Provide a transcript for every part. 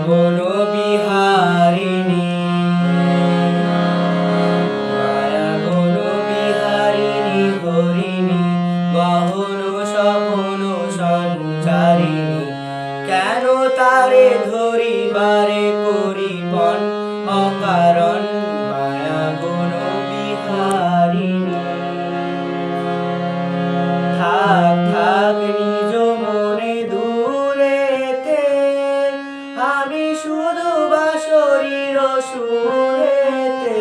বন বিহারিণী মায়া বন বিহারিণী হরিণী গহন স্বপন সঞ্চারিণী কেন তারে ধরিবারে করিপন অকারণ মায়া বন বিহারিণী থাক থাক নিজ মনে দূরেতে আমি শুধু বাঁশরীর সুরেতে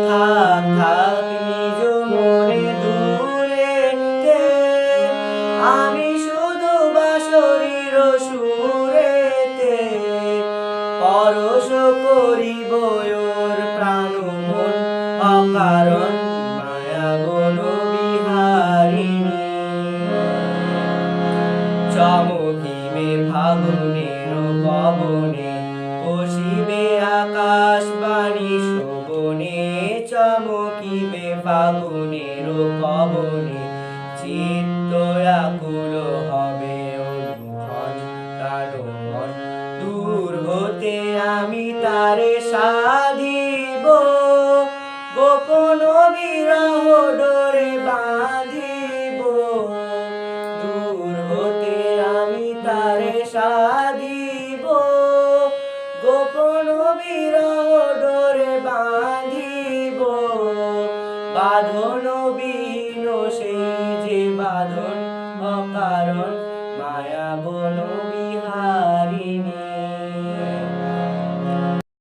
থাক থাক নিজ মনে দূরেতে আমি শুধু বাঁশরীর সুরেতে পরশ করিব ওর প্রাণ মন অকারণ মায়া বন বিহারিণী চমকিবে ফাগুনের পবনে বসিবে আকাশবাণী শোভনে চমকিবে ফাগুনের পবনে চিত্ত আকুল হবে অনুক্ষণ প্রাণমন দূর হতে আমি তারে সাধিব গোপন বিরহ ডোরে বাঁধিব দূর হতে আমি তারে সাধিব গোপন বিরহ ডোরে বাঁধিব বাঁধন বিহীন সেই যে বাঁধন অকারণ মায়া বন